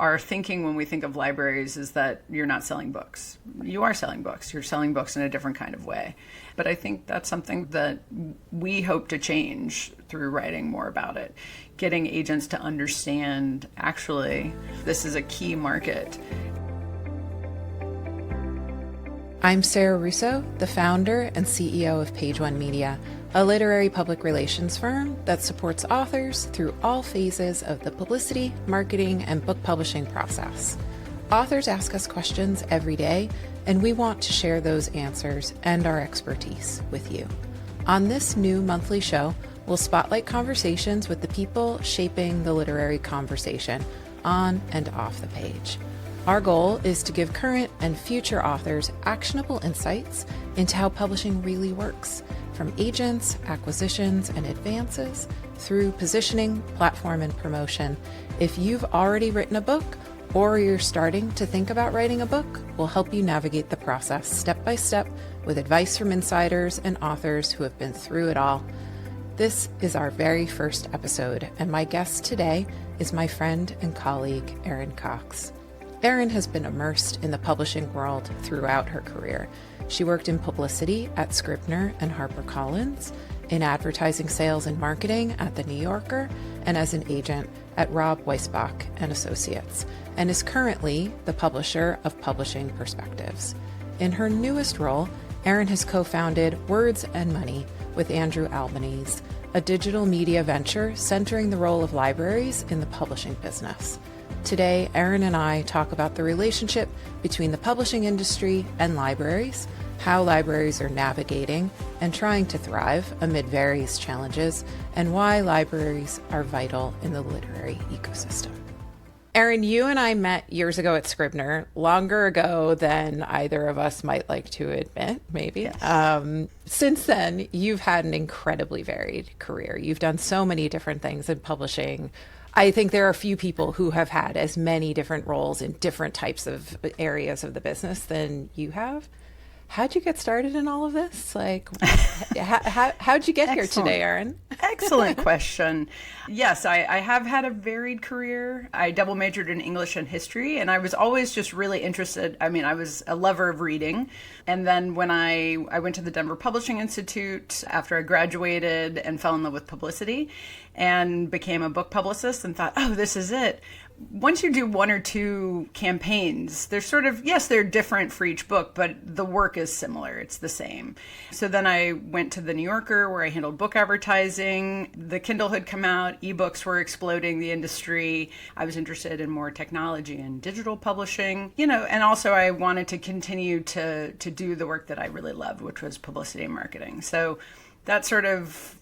our thinking when we think of libraries is that you're not selling books. You are selling books. You're selling books in a different kind of way. But I think that's something that we hope to change through writing more about it, getting agents to understand, actually, this is a key market. I'm Sarah Russo, the founder and CEO of Page One Media, a literary public relations firm that supports authors through all phases of the publicity, marketing, and book publishing process. Authors ask us questions every day, and we want to share those answers and our expertise with you. On this new monthly show, we'll spotlight conversations with the people shaping the literary conversation on and off the page. Our goal is to give current and future authors actionable insights into how publishing really works, from agents, acquisitions, and advances, through positioning, platform, and promotion. If you've already written a book, or you're starting to think about writing a book, we'll help you navigate the process step by step with advice from insiders and authors who have been through it all. This is our very first episode, and my guest today is my friend and colleague, Erin Cox. Erin has been immersed in the publishing world throughout her career. She worked in publicity at Scribner and HarperCollins, in advertising sales and marketing at The New Yorker, and as an agent at Rob Weisbach and Associates, and is currently the publisher of Publishing Perspectives. In her newest role, Erin has co-founded Words and Money with Andrew Albanese, a digital media venture centering the role of libraries in the publishing business. Today, Erin and I talk about the relationship between the publishing industry and libraries, how libraries are navigating and trying to thrive amid various challenges, and why libraries are vital in the literary ecosystem. Erin, you and I met years ago at Scribner, longer ago than either of us might like to admit, maybe. Yes. Since then, you've had an incredibly varied career. You've done so many different things in publishing. I think there are a few people who have had as many different roles in different types of areas of the business than you have. How'd you get started in all of this? Like, how'd you get here today, Erin? Excellent question. Yes, I have had a varied career. I double majored in English and history, and I was always just really interested. I mean, I was a lover of reading. And then when I went to the Denver Publishing Institute after I graduated and fell in love with publicity and became a book publicist and thought, oh, this is it. Once you do one or two campaigns, they're sort of, yes, they're different for each book, but the work is similar. It's the same. So then I went to the New Yorker where I handled book advertising. The Kindle had come out. Ebooks were exploding the industry. I was interested in more technology and digital publishing, and also I wanted to continue to do the work that I really loved, which was publicity and marketing. So that sort of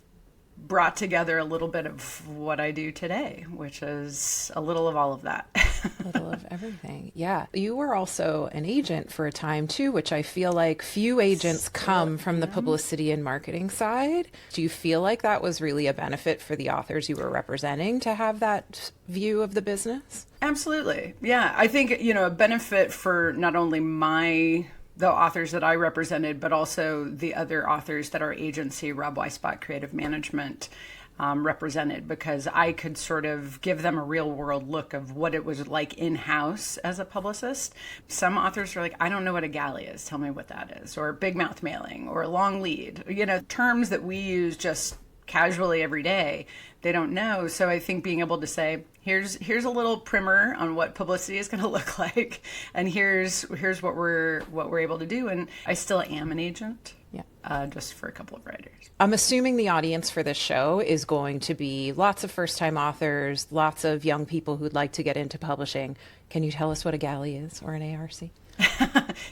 brought together a little bit of what I do today, which is a little of all of that. A little of everything. Yeah. You were also an agent for a time too, which I feel like few agents come from the publicity and marketing side. Do you feel like that was really a benefit for the authors you were representing to have that view of the business? Absolutely. Yeah. I think, a benefit for not only the authors that I represented, but also the other authors that our agency, Rob Weisbach Creative Management, represented, because I could sort of give them a real world look of what it was like in-house as a publicist. Some authors are like, I don't know what a galley is. Tell me what that is. Or big mouth mailing or a long lead, terms that we use just casually every day, they don't know. So I think being able to say, here's a little primer on what publicity is going to look like, and here's what we're able to do. And I still am an agent. Yeah. Just for a couple of writers. I'm assuming the audience for this show is going to be lots of first-time authors, lots of young people who'd like to get into publishing. Can you tell us what a galley is or an ARC?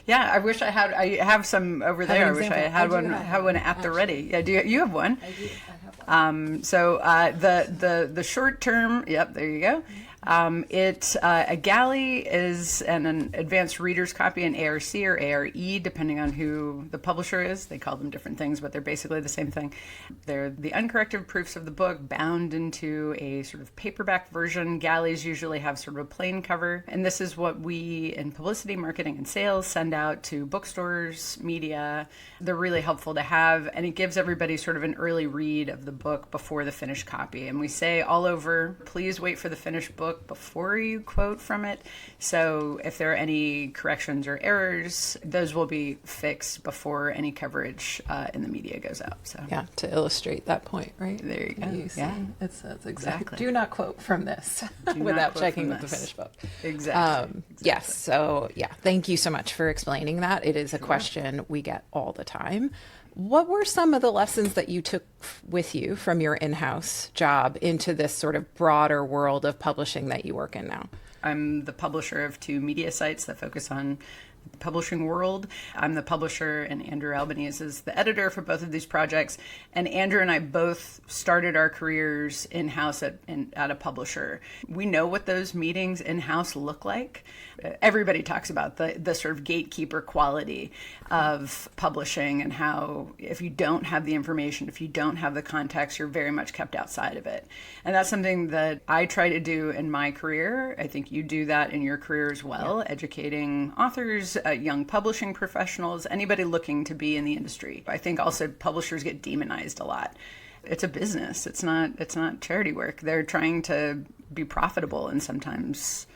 Yeah, I wish I have some over there. I wish I had one at the ready. Yeah, do you have one? I do. I have one. So the short term, yep, there you go. A galley is an advanced reader's copy, an ARC or ARE, depending on who the publisher is. They call them different things, but they're basically the same thing. They're the uncorrected proofs of the book bound into a sort of paperback version. Galleys usually have sort of a plain cover, and this is what we in publicity, marketing, and sales send out to bookstores, media. They're really helpful to have, and it gives everybody sort of an early read of the book before the finished copy. And we say all over, please wait for the finished book book before you quote from it. So if there are any corrections or errors, those will be fixed before any coverage in the media goes out. So yeah, to illustrate that point, right? There you go. Yeah, it's exactly. Do not quote from this without checking with the finished book. Exactly. Yes. So yeah, thank you so much for explaining that. It is a question we get all the time. What were some of the lessons that you took with you from your in-house job into this sort of broader world of publishing that you work in now? I'm the publisher of 2 media sites that focus on the publishing world. I'm the publisher, and Andrew Albanese is the editor for both of these projects. And Andrew and I both started our careers in-house at a publisher. We know what those meetings in-house look like. Everybody talks about the sort of gatekeeper quality of publishing, and how if you don't have the information, if you don't have the context, you're very much kept outside of it. And that's something that I try to do in my career. I think you do that in your career as well, educating authors, young publishing professionals, anybody looking to be in the industry. I think also publishers get demonized a lot. It's a business. It's not charity work. They're trying to be profitable, and sometimes,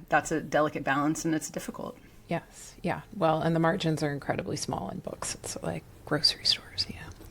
that's a delicate balance, and it's difficult. Yes. Yeah. Well, and the margins are incredibly small in books. It's like grocery stores,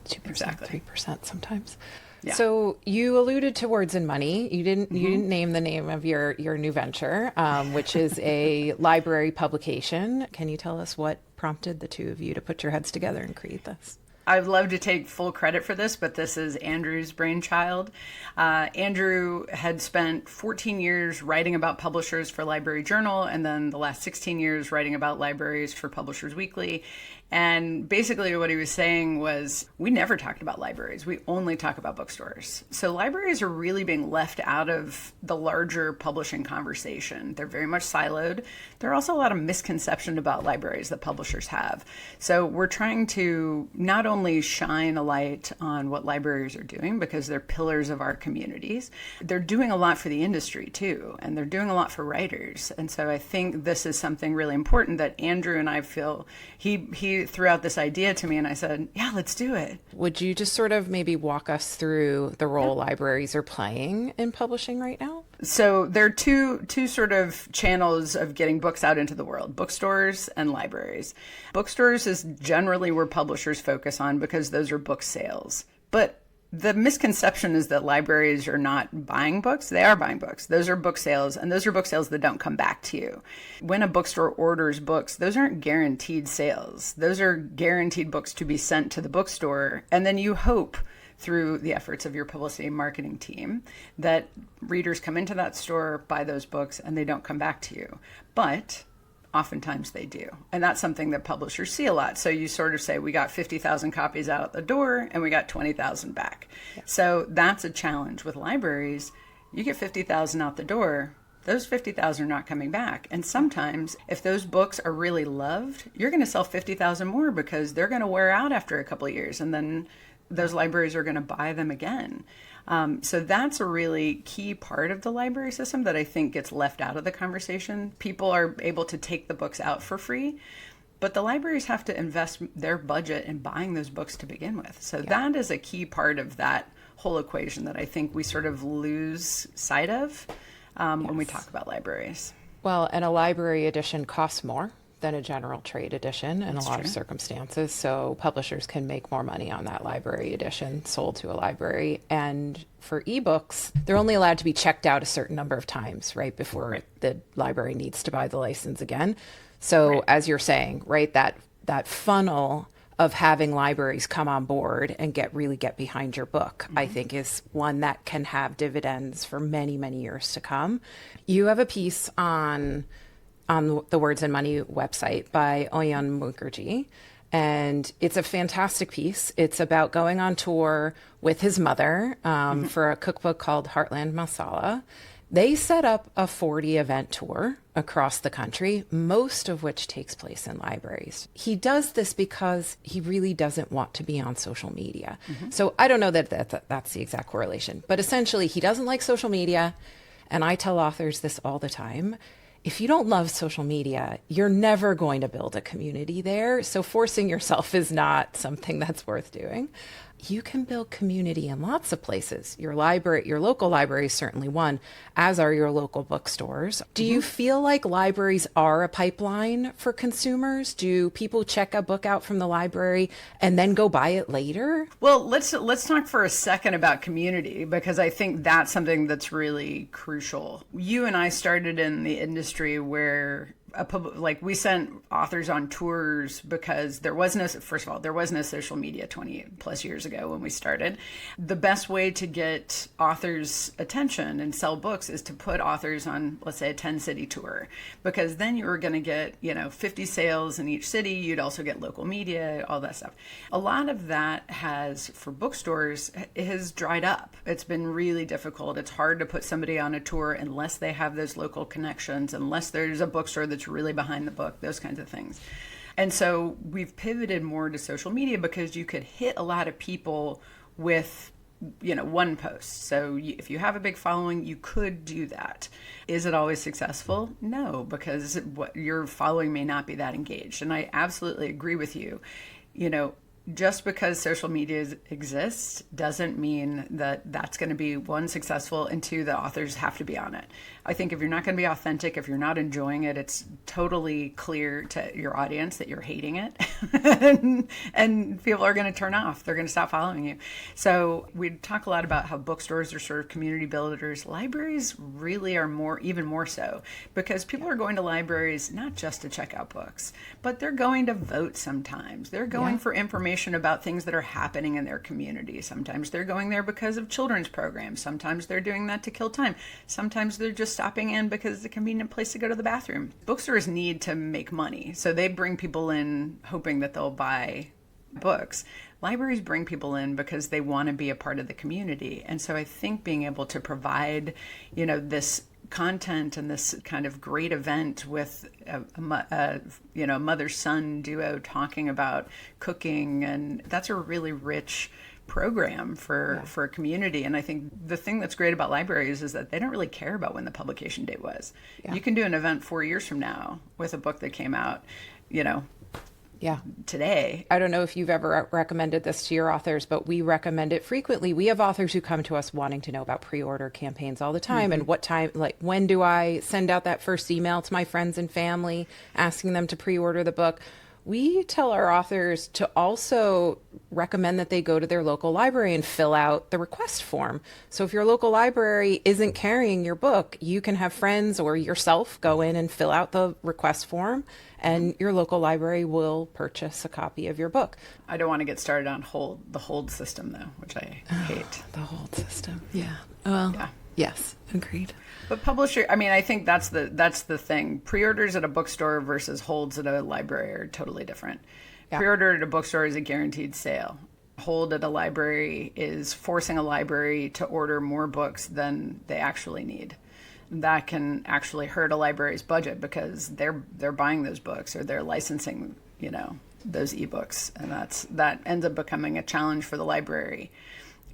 2%, Exactly. 3% sometimes. Yeah. So you alluded to Words and Money. You didn't name the name of your new venture, which is a library publication. Can you tell us what prompted the two of you to put your heads together and create this? I'd love to take full credit for this, but this is Andrew's brainchild. Andrew had spent 14 years writing about publishers for Library Journal, and then the last 16 years writing about libraries for Publishers Weekly. And basically what he was saying was, we never talked about libraries. We only talk about bookstores. So libraries are really being left out of the larger publishing conversation. They're very much siloed. There are also a lot of misconceptions about libraries that publishers have. So we're trying to not only shine a light on what libraries are doing, because they're pillars of our communities, they're doing a lot for the industry too, and they're doing a lot for writers. And so I think this is something really important that Andrew and I feel he threw out this idea to me, and I said, yeah, let's do it. Would you just sort of maybe walk us through the role libraries are playing in publishing right now? So there are two sort of channels of getting books out into the world: bookstores and libraries. Bookstores is generally where publishers focus on, because those are book sales. But the misconception is that libraries are not buying books. They are buying books. Those are book sales, and those are book sales that don't come back to you. When a bookstore orders books, those aren't guaranteed sales. Those are guaranteed books to be sent to the bookstore, and then you hope through the efforts of your publicity and marketing team that readers come into that store, buy those books, and they don't come back to you. But oftentimes they do. And that's something that publishers see a lot. So you sort of say, we got 50,000 copies out the door and we got 20,000 back. Yeah. So that's a challenge with libraries. You get 50,000 out the door, those 50,000 are not coming back. And sometimes if those books are really loved, you're going to sell 50,000 more, because they're going to wear out after a couple of years. And then those libraries are going to buy them again. So that's a really key part of the library system that I think gets left out of the conversation. People are able to take the books out for free, but the libraries have to invest their budget in buying those books to begin with. So that is a key part of that whole equation that I think we sort of lose sight of when we talk about libraries. Well, and a library edition costs more than a general trade edition in a lot of circumstances. So publishers can make more money on that library edition sold to a library. And for ebooks, they're only allowed to be checked out a certain number of times, right, before the library needs to buy the license again. So as you're saying, right, that funnel of having libraries come on board and get behind your book, I think is one that can have dividends for many, many years to come. You have a piece on the Words and Money website by Oyan Mukherjee. And it's a fantastic piece. It's about going on tour with his mother for a cookbook called Heartland Masala. They set up a 40 event tour across the country, most of which takes place in libraries. He does this because he really doesn't want to be on social media. So I don't know that that's the exact correlation, but essentially he doesn't like social media. And I tell authors this all the time. If you don't love social media, you're never going to build a community there. So forcing yourself is not something that's worth doing. you can build community in lots of places. Your library, your local library is certainly one, as are your local bookstores. Do you feel like libraries are a pipeline for consumers? Do people check a book out from the library and then go buy it later? Well, let's talk for a second about community, because I think that's something that's really crucial. You and I started in the industry where we sent authors on tours because there was no social media 20 plus years ago when we started. The best way to get authors' attention and sell books is to put authors on, let's say, a 10-city tour, because then you were going to get, 50 sales in each city. You'd also get local media, all that stuff. A lot of that for bookstores, has dried up. It's been really difficult. It's hard to put somebody on a tour unless they have those local connections, unless there's a bookstore that's really behind the book, those kinds of things. And so we've pivoted more to social media because you could hit a lot of people with, one post. So if you have a big following, you could do that. Is it always successful? No, because your following may not be that engaged. And I absolutely agree with you. Just because social media exists doesn't mean that that's going to be, one, successful, and two, the authors have to be on it. I think if you're not going to be authentic, if you're not enjoying it, it's totally clear to your audience that you're hating it. and people are going to turn off. They're going to stop following you. So we talk a lot about how bookstores are sort of community builders. Libraries really are even more so, because people are going to libraries not just to check out books, but they're going to vote sometimes. They're going for information about things that are happening in their community. Sometimes they're going there because of children's programs. Sometimes they're doing that to kill time. Sometimes they're just stopping in because it's a convenient place to go to the bathroom. Bookstores need to make money, so they bring people in hoping that they'll buy books. Libraries bring people in because they want to be a part of the community. And so I think being able to provide, this content and this kind of great event with a mother-son duo talking about cooking, and that's a really rich program for a community. And I think the thing that's great about libraries is that they don't really care about when the publication date was. You can do an event 4 years from now with a book that came out, today. I don't know if you've ever recommended this to your authors, but we recommend it frequently. We have authors who come to us wanting to know about pre-order campaigns all the time. And what time, when do I send out that first email to my friends and family asking them to pre-order the book? We tell our authors to also recommend that they go to their local library and fill out the request form. So if your local library isn't carrying your book, you can have friends or yourself go in and fill out the request form, and your local library will purchase a copy of your book. I don't want to get started on the hold system, though, which I hate. The hold system. Yeah. Well, yes, agreed. But I think that's the thing. Pre-orders at a bookstore versus holds at a library are totally different. Yeah. Pre-order at a bookstore is a guaranteed sale. Hold at a library is forcing a library to order more books than they actually need. That can actually hurt a library's budget because they're buying those books, or they're licensing, those ebooks, and that ends up becoming a challenge for the library.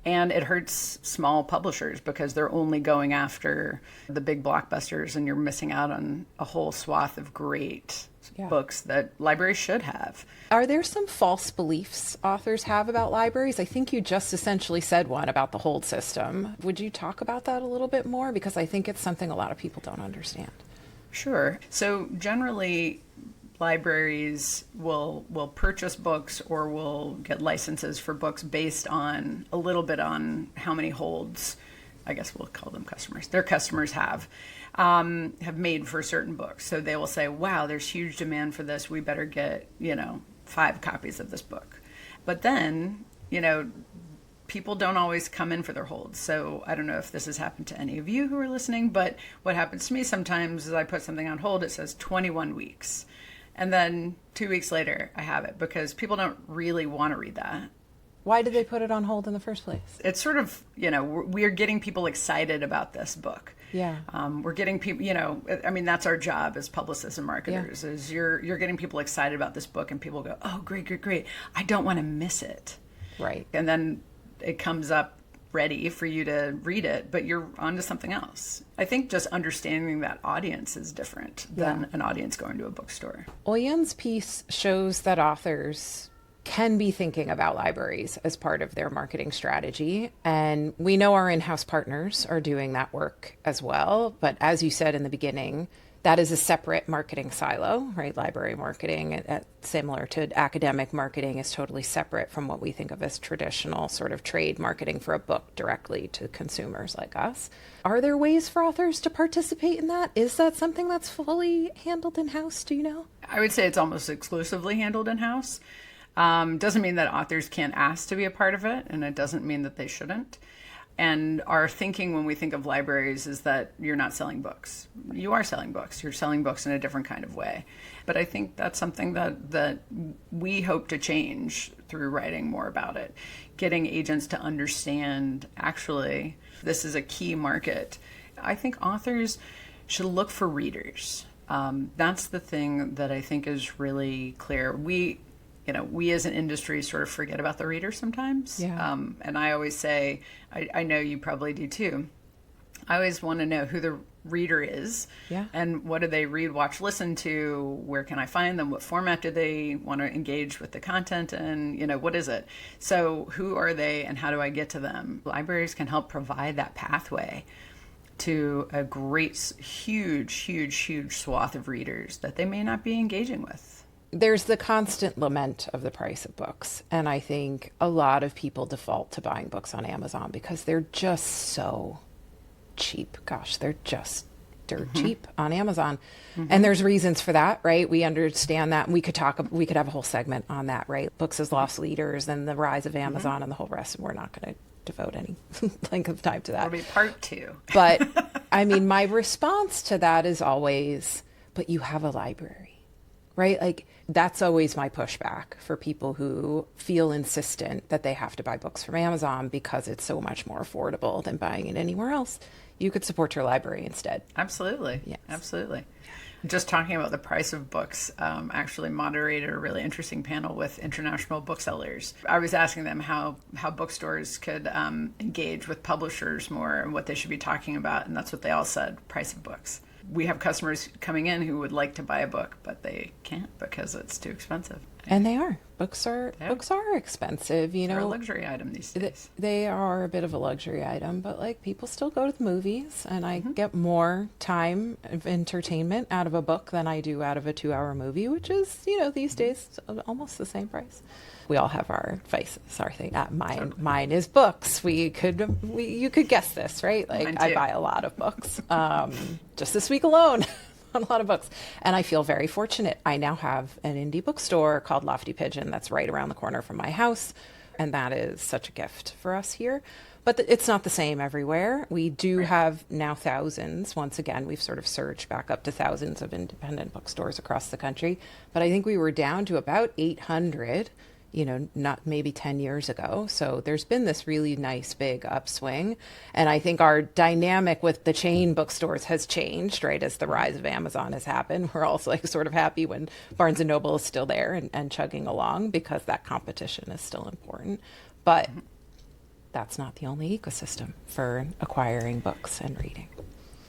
And it hurts small publishers because they're only going after the big blockbusters, and you're missing out on a whole swath of great books that libraries should have. Are there some false beliefs authors have about libraries? I think you just essentially said one about the hold system. Would you talk about that a little bit more? Because I think it's something a lot of people don't understand. Sure. So generally, libraries will purchase books or will get licenses for books based on a little bit on how many holds, I guess we'll call them customers, their customers have made for certain books. So they will say, wow, there's huge demand for this. We better get, 5 copies of this book. But then, people don't always come in for their holds. So I don't know if this has happened to any of you who are listening, but what happens to me sometimes is I put something on hold, it says 21 weeks. And then 2 weeks later, I have it because people don't really want to read that. Why did they put it on hold in the first place? It's sort of, we're getting people excited about this book. Yeah. We're getting people, that's our job as publicists and marketers, is you're getting people excited about this book, and people go, oh, great. I don't want to miss it. Right. And then it comes up ready for you to read it, but you're onto something else. I think just understanding that audience is different than an audience going to a bookstore. Oyen's piece shows that authors can be thinking about libraries as part of their marketing strategy. And we know our in-house partners are doing that work as well. But as you said in the beginning, that is a separate marketing silo, right? Library marketing, similar to academic marketing, is totally separate from what we think of as traditional sort of trade marketing for a book directly to consumers like us. Are there ways for authors to participate in that? Is that something that's fully handled in-house? Do you know? I would say it's almost exclusively handled in-house. Doesn't mean that authors can't ask to be a part of it, and it doesn't mean that they shouldn't. And our thinking when we think of libraries is that you're not selling books. You are selling books. You're selling books in a different kind of way. But I think that's something that we hope to change through writing more about it, getting agents to understand, actually, this is a key market. I think authors should look for readers. That's the thing that I think is really clear. We as an industry sort of forget about the reader sometimes. Yeah. And I always say, I know you probably do too, I always want to know who the reader is. Yeah. And what do they read, watch, listen to? Where can I find them? What format do they want to engage with the content? And, what is it? So who are they and how do I get to them? Libraries can help provide that pathway to a great, huge swath of readers that they may not be engaging with. There's the constant lament of the price of books. And I think a lot of people default to buying books on Amazon because they're just so cheap. Gosh, they're just dirt cheap on Amazon. And there's reasons for that, right? We understand that. And we could have a whole segment on that, right? Books as loss leaders and the rise of Amazon and the whole rest. And we're not going to devote any length of time to that. It'll be part 2. But I mean, my response to that is always, but you have a library, right? Like, that's always my pushback for people who feel insistent that they have to buy books from Amazon because it's so much more affordable than buying it anywhere else. You could support your library instead. Absolutely. Yes. Absolutely. Just talking about the price of books, actually moderated a really interesting panel with international booksellers. I was asking them how bookstores could engage with publishers more and what they should be talking about. And that's what they all said, price of books. We have customers coming in who would like to buy a book, but they can't because it's too expensive. And they are. Books are expensive, They're a luxury item these days. They are a bit of a luxury item, but like people still go to the movies, and I get more time of entertainment out of a book than I do out of a 2-hour movie, which is, these days almost the same price. We all have our vices, our thing. Mine is books. You could guess this, right? Like I buy a lot of books. Just this week alone. A lot of books. And I feel very fortunate. I now have an indie bookstore called Lofty Pigeon that's right around the corner from my house. And that is such a gift for us here. But it's not the same everywhere. We do have now thousands. Once again, we've sort of surged back up to thousands of independent bookstores across the country. But I think we were down to about 800 not maybe 10 years ago. So there's been this really nice big upswing. And I think our dynamic with the chain bookstores has changed, right? As the rise of Amazon has happened. We're also like sort of happy when Barnes & Noble is still there and chugging along because that competition is still important. But that's not the only ecosystem for acquiring books and reading.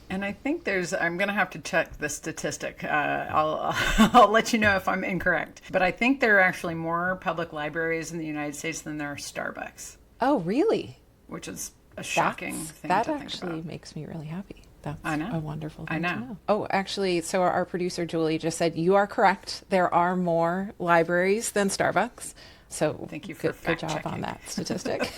And I think I'm going to have to check the statistic. I'll let you know if I'm incorrect. But I think there are actually more public libraries in the United States than there are Starbucks. Oh, really? Which is a shocking thing to think about. That actually makes me really happy. That's I know. a wonderful thing I know. to know. Oh, actually, so our producer, Julie, just said, you are correct. There are more libraries than Starbucks. So thank you for good job on that statistic.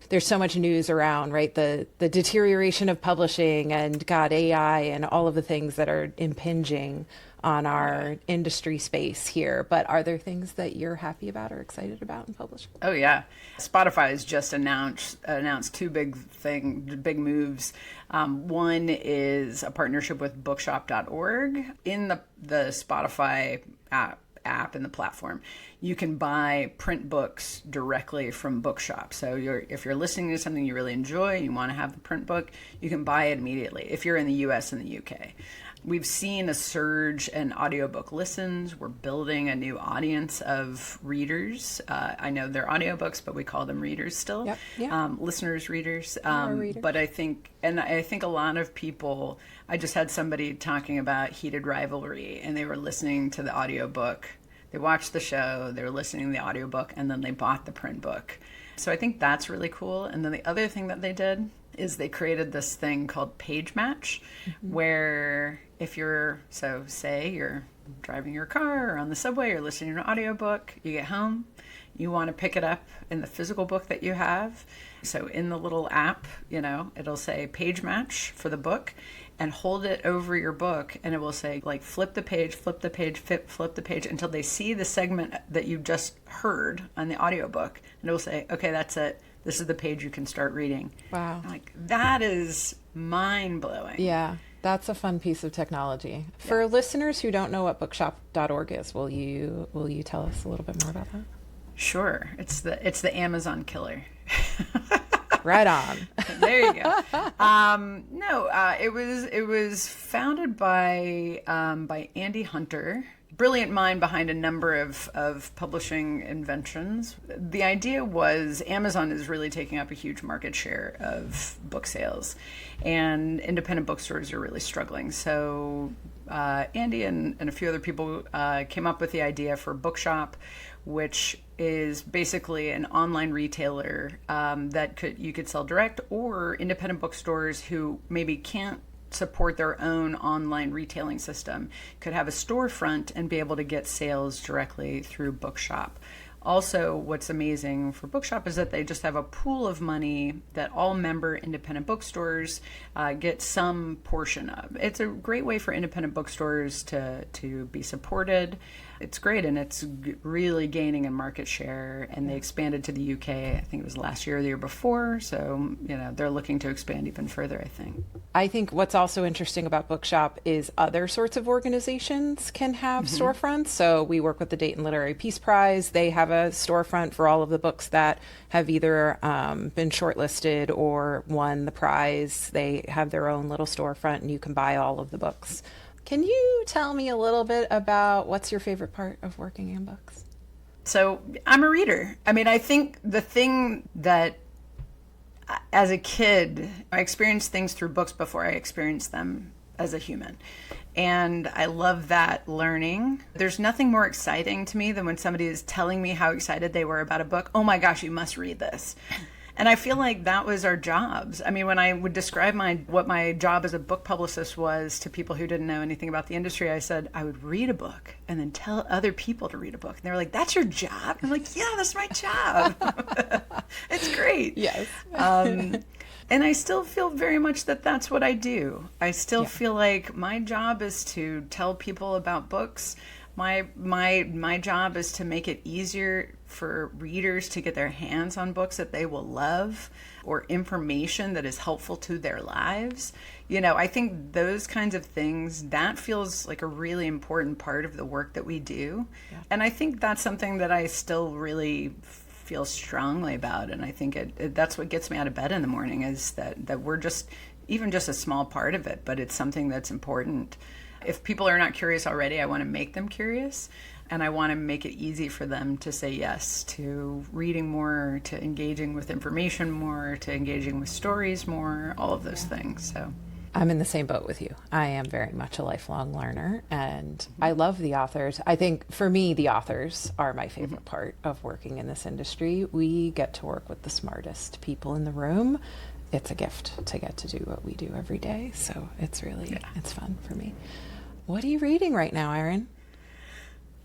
There's so much news around, right? The deterioration of publishing and AI and all of the things that are impinging on our industry space here. But are there things that you're happy about or excited about in publishing? Oh, yeah. Spotify has just announced 2 big moves. One is a partnership with bookshop.org. In the Spotify app in the platform, you can buy print books directly from Bookshop. So if you're listening to something you really enjoy and you want to have the print book, you can buy it immediately if you're in the US and the UK. We've seen a surge in audiobook listens. We're building a new audience of readers. I know they're audiobooks, but we call them readers still. Yep, yeah. Listeners, readers. Readers. But I think a lot of people, I just had somebody talking about Heated Rivalry, and they were listening to the audiobook they watched the show, they were listening to the audiobook, and then they bought the print book. So I think that's really cool. And then the other thing that they did is they created this thing called Page Match, where if you're, so say you're driving your car or on the subway, you're listening to an audiobook, you get home, you want to pick it up in the physical book that you have. So in the little app, it'll say Page Match for the book, and hold it over your book, and it will say, like, flip the page, flip the page, flip the page, until they see the segment that you just heard on the audiobook. And it will say, okay, that's it. This is the page you can start reading. Wow. I'm like, that is mind-blowing. Yeah, that's a fun piece of technology. For listeners who don't know what bookshop.org is, will you tell us a little bit more about that? Sure. It's the Amazon killer. Right on. There you go. It was founded by Andy Hunter, brilliant mind behind a number of publishing inventions. The idea was Amazon is really taking up a huge market share of book sales, and independent bookstores are really struggling. So Andy and a few other people came up with the idea for Bookshop, which is basically an online retailer that you could sell direct, or independent bookstores who maybe can't support their own online retailing system could have a storefront and be able to get sales directly through Bookshop. Also, what's amazing for Bookshop is that they just have a pool of money that all member independent bookstores get some portion of. It's a great way for independent bookstores to be supported. It's great, and it's really gaining in market share, and they expanded to the UK, I think it was last year or the year before, so they're looking to expand even further, I think. I think what's also interesting about Bookshop is other sorts of organizations can have storefronts. So we work with the Dayton Literary Peace Prize. They have a storefront for all of the books that have either been shortlisted or won the prize. They have their own little storefront, and you can buy all of the books. Can you tell me a little bit about what's your favorite part of working in books? So I'm a reader. I mean, I think the thing that as a kid, I experienced things through books before I experienced them as a human. And I love that learning. There's nothing more exciting to me than when somebody is telling me how excited they were about a book. Oh my gosh, you must read this. And I feel like that was our jobs. I mean, when I would describe what my job as a book publicist was to people who didn't know anything about the industry, I said I would read a book and then tell other people to read a book. And they were like, that's your job? I'm like, yeah, that's my job. It's great. Yes. And I still feel very much that that's what I do. I still feel like my job is to tell people about books. My job is to make it easier for readers to get their hands on books that they will love, or information that is helpful to their lives. I think those kinds of things, that feels like a really important part of the work that we do. Yeah. And I think that's something that I still really feel strongly about. And I think that's what gets me out of bed in the morning, is that we're just a small part of it, but it's something that's important. If people are not curious already, I want to make them curious, and I want to make it easy for them to say yes to reading more, to engaging with information more, to engaging with stories more, all of those things. So I'm in the same boat with you. I am very much a lifelong learner, and I love the authors. I think for me, the authors are my favorite part of working in this industry. We get to work with the smartest people in the room. It's a gift to get to do what we do every day. So it's really, it's fun for me. What are you reading right now, Erin?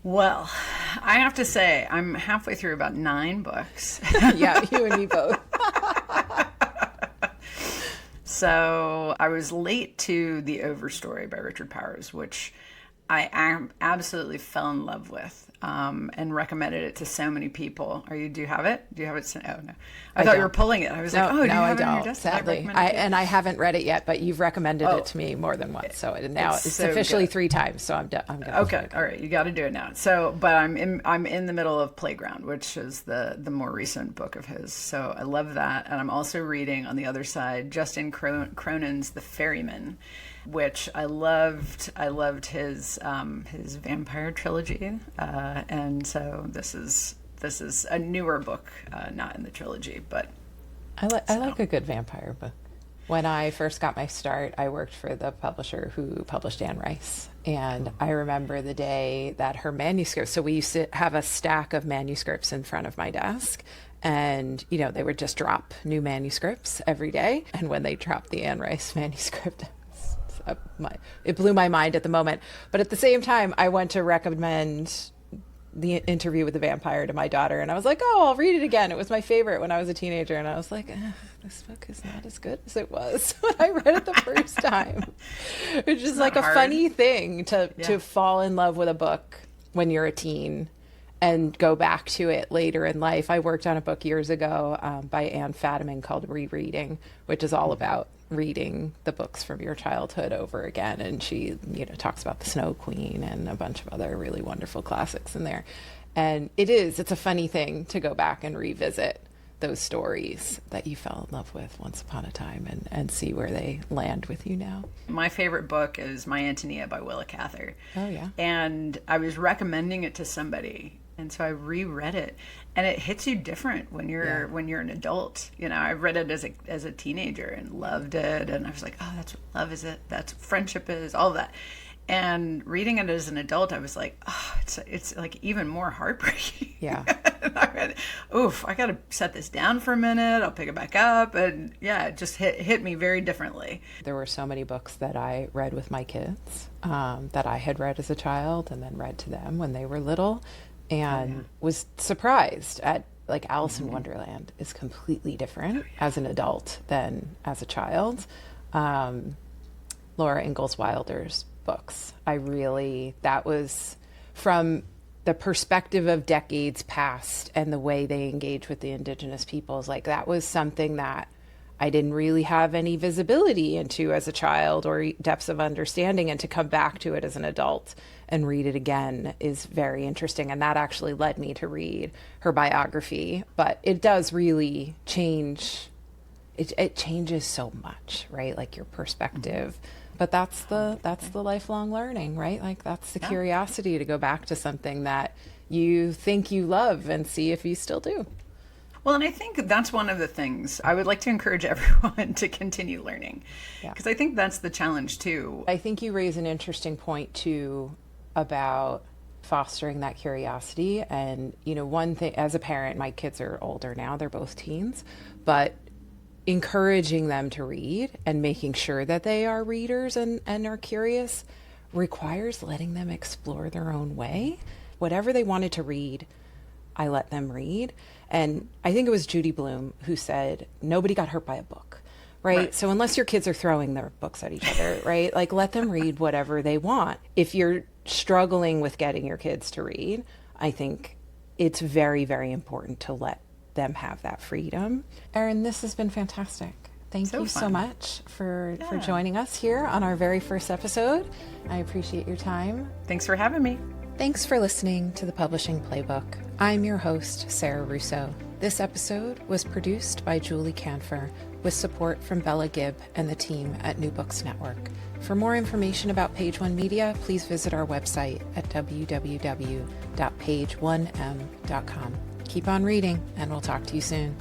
Well, I have to say, I'm halfway through about 9 books. Yeah, you and me both. So I was late to The Overstory by Richard Powers, which I absolutely fell in love with, and recommended it to so many people. Do you have it? Do you have it? Oh, no. I thought you were pulling it. I was like, oh, do you have it on your desk? Sadly. I haven't read it yet, but you've recommended it to me more than once. So now it's so officially good. 3 times. So I'm going to. Okay. All right. You got to do it now. So, but I'm in the middle of Playground, which is the more recent book of his. So I love that. And I'm also reading on the other side, Justin Cronin's The Ferryman, which I loved. I loved his vampire trilogy, and so this is a newer book, not in the trilogy, but I like a good vampire book. When I first got my start, I worked for the publisher who published Anne Rice. And I remember the day that her manuscripts, so we used to have a stack of manuscripts in front of my desk. And, they would just drop new manuscripts every day. And when they dropped the Anne Rice manuscript, it blew my mind at the moment. But at the same time, I went to recommend the Interview with the Vampire to my daughter, and I was like, oh, I'll read it again. It was my favorite when I was a teenager, and I was like, this book is not as good as it was when I read it the first time. Which is like a funny thing to fall in love with a book when you're a teen and go back to it later in life. I worked on a book years ago by Anne Fadiman called Rereading, which is all about reading the books from your childhood over again. And she, talks about the Snow Queen and a bunch of other really wonderful classics in there. And it's a funny thing to go back and revisit those stories that you fell in love with once upon a time and see where they land with you now. My favorite book is My Antonia by Willa Cather. Oh, yeah. And I was recommending it to somebody, and so I reread it, and it hits you different when you're an adult. I read it as a teenager and loved it, and I was like, oh, that's what love is. That's what friendship is. All that. And reading it as an adult, I was like, oh, it's like even more heartbreaking. Yeah. And I read, I got to set this down for a minute. I'll pick it back up, and it just hit me very differently. There were so many books that I read with my kids that I had read as a child and then read to them when they were little. And was surprised at, like, Alice in Wonderland is completely different as an adult than as a child. Laura Ingalls Wilder's books, that was from the perspective of decades past and the way they engage with the indigenous peoples. Like, that was something that I didn't really have any visibility into as a child or depths of understanding, and to come back to it as an adult and read it again is very interesting. And that actually led me to read her biography. But it does really change. It changes so much, right? Like, your perspective. But that's the lifelong learning, right? Like, that's the curiosity to go back to something that you think you love and see if you still do. Well, and I think that's one of the things I would like to encourage everyone to continue learning, because I think that's the challenge too. I think you raise an interesting point too about fostering that curiosity. And, one thing, as a parent, my kids are older now, they're both teens, but encouraging them to read and making sure that they are readers and are curious requires letting them explore their own way. Whatever they wanted to read, I let them read. And I think it was Judy Blume who said, nobody got hurt by a book, right? So unless your kids are throwing their books at each other, right? Like, let them read whatever they want. If you're struggling with getting your kids to read, I think it's very, very important to let them have that freedom. Erin, this has been fantastic. Thank you so much for joining us here on our very first episode. I appreciate your time. Thanks for having me. Thanks for listening to the Publishing Playbook. I'm your host, Sarah Russo. This episode was produced by Julie Kanfer with support from Bella Gibb and the team at New Books Network. For more information about Page One Media, please visit our website at www.pageonem.com. Keep on reading, and we'll talk to you soon.